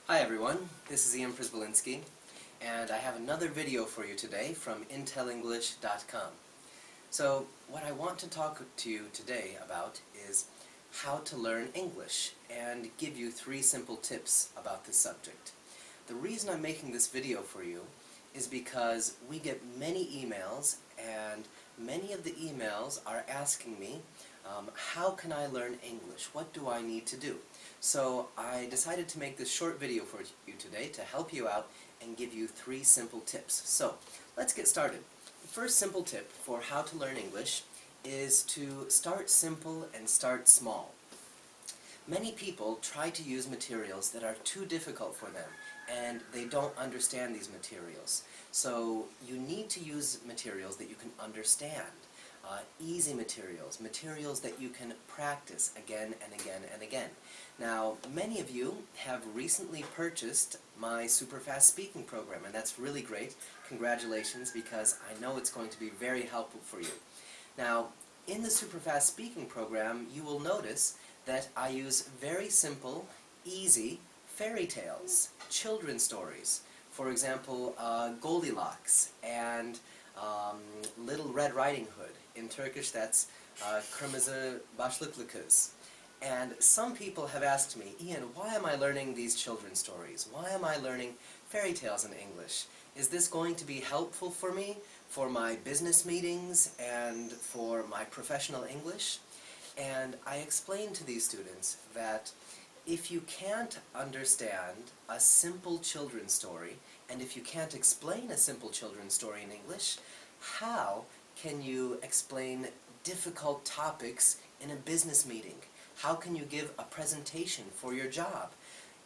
Hi everyone, this is Ian Prisbalinski, and I have another video for you today from Intellenglish.com. So, what I want to talk to you today about is how to learn English, and give you 3 simple tips about this subject. The reason I'm making this video for you is because we get many emails, and many of the emails are asking me, how can I learn English? What do I need to do? So I decided to make this short video for you today to help you out and give you 3 simple tips. So let's get started. The first simple tip for how to learn English is to start simple and start small. Many people try to use materials that are too difficult for them, and they don't understand these materials. So you need to use materials that you can understand. Easy materials, materials that you can practice again and again and again. Now, many of you have recently purchased my super fast speaking program, and that's really great. Congratulations, because I know it's going to be very helpful for you. Now, in the super fast speaking program, you will notice that I use very simple, easy fairy tales, children's stories. For example, Goldilocks and Little Red Riding Hood. In Turkish, that's Kırmızı Başlıklı Kız. And some people have asked me, Ian, why am I learning these children's stories? Why am I learning fairy tales in English? Is this going to be helpful for me, for my business meetings, and for my professional English? And I explained to these students that if you can't understand a simple children's story, and if you can't explain a simple children's story in English, how can you explain difficult topics in a business meeting? How can you give a presentation for your job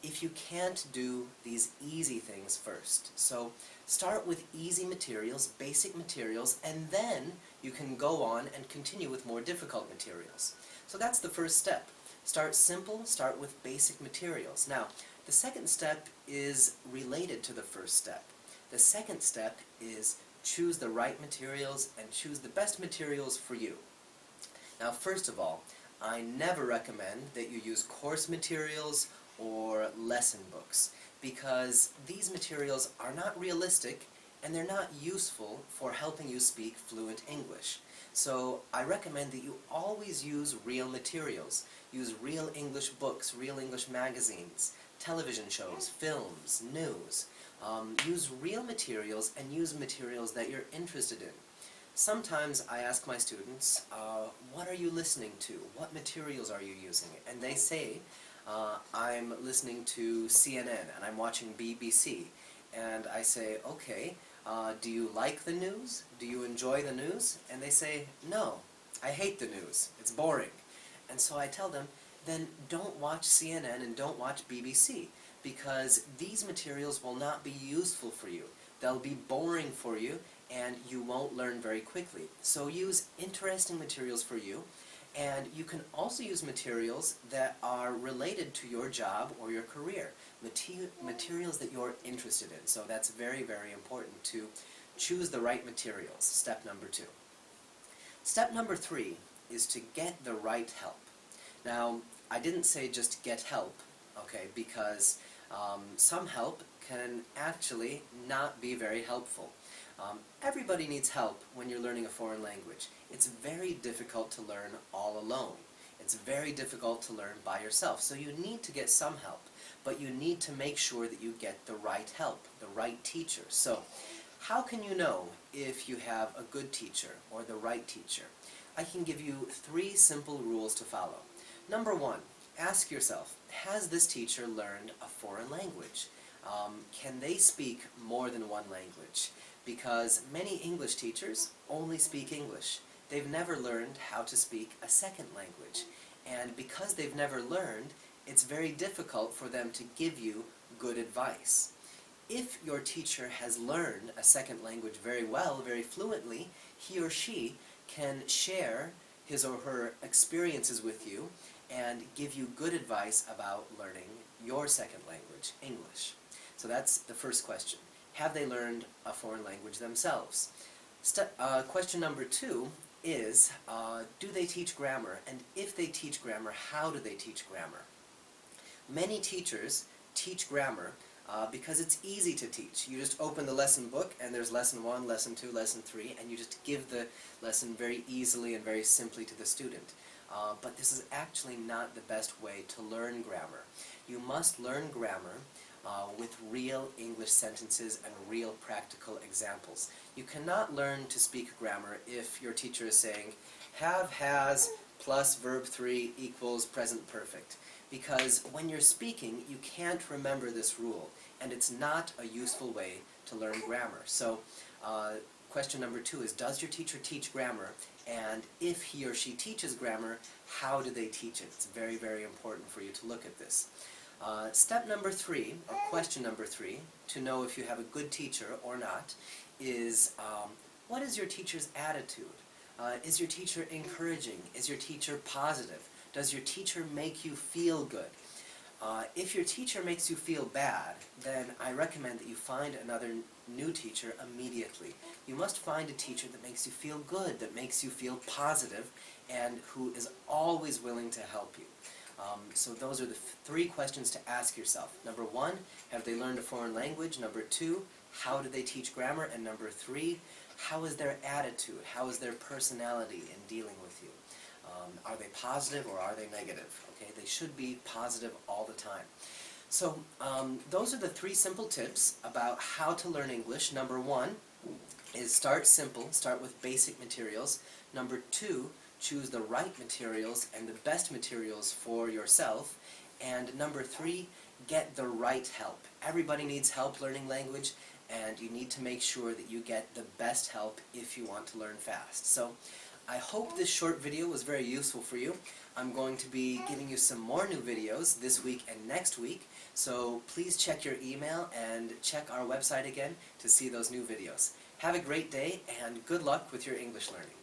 if you can't do these easy things first? So start with easy materials, basic materials, and then you can go on and continue with more difficult materials. So that's the first step. Start simple, start with basic materials. Now, the second step is related to the first step. The second step is choose the right materials and choose the best materials for you. Now, first of all, I never recommend that you use course materials or lesson books, because these materials are not realistic and they're not useful for helping you speak fluent English. So I recommend that you always use real materials. Use real English books, real English magazines, television shows, films, news. Use real materials, and use materials that you're interested in. Sometimes I ask my students, what are you listening to? What materials are you using? And they say, I'm listening to CNN and I'm watching BBC. And I say, okay, do you like the news? Do you enjoy the news? And they say, no, I hate the news. It's boring. And so I tell them, then don't watch CNN and don't watch BBC, because these materials will not be useful for you. They'll be boring for you, and you won't learn very quickly. So use interesting materials for you, and you can also use materials that are related to your job or your career. Materials that you're interested in. So that's very, very important to choose the right materials. Step number 2. Step number 3 is to get the right help. Now, I didn't say just get help, okay, because some help can actually not be very helpful. Everybody needs help when you're learning a foreign language. It's very difficult to learn all alone. It's very difficult to learn by yourself. So you need to get some help, but you need to make sure that you get the right help, the right teacher. So how can you know if you have a good teacher or the right teacher? I can give you 3 simple rules to follow. Number 1, ask yourself, has this teacher learned a foreign language? Can they speak more than one language? Because many English teachers only speak English. They've never learned how to speak a second language. And because they've never learned, it's very difficult for them to give you good advice. If your teacher has learned a second language very well, very fluently, he or she can share his or her experiences with you and give you good advice about learning your second language, English. So that's the first question. Have they learned a foreign language themselves? Question number 2 is, do they teach grammar? And if they teach grammar, how do they teach grammar? Many teachers teach grammar because it's easy to teach. You just open the lesson book and there's lesson 1, lesson 2, lesson 3, and you just give the lesson very easily and very simply to the student. But this is actually not the best way to learn grammar. You must learn grammar with real English sentences and real practical examples. You cannot learn to speak grammar if your teacher is saying, have, has, plus verb 3 equals present perfect. Because when you're speaking, you can't remember this rule, and it's not a useful way to learn grammar. So, question number 2 is, does your teacher teach grammar? And if he or she teaches grammar, how do they teach it? It's very, very important for you to look at this. Step number 3, or question number 3, to know if you have a good teacher or not, is what is your teacher's attitude? Is your teacher encouraging? Is your teacher positive? Does your teacher make you feel good? If your teacher makes you feel bad, then I recommend that you find another new teacher immediately. You must find a teacher that makes you feel good, that makes you feel positive, and who is always willing to help you. So those are the 3 questions to ask yourself. Number 1, have they learned a foreign language? Number 2, how do they teach grammar? And number 3, how is their attitude? How is their personality in dealing with you? Are they positive or are they negative? Okay, they should be positive all the time. So those are the 3 simple tips about how to learn English. Number 1 is start simple, start with basic materials. Number 2, choose the right materials and the best materials for yourself. And number 3, get the right help. Everybody needs help learning language, and you need to make sure that you get the best help if you want to learn fast. So I hope this short video was very useful for you. I'm going to be giving you some more new videos this week and next week, so please check your email and check our website again to see those new videos. Have a great day and good luck with your English learning.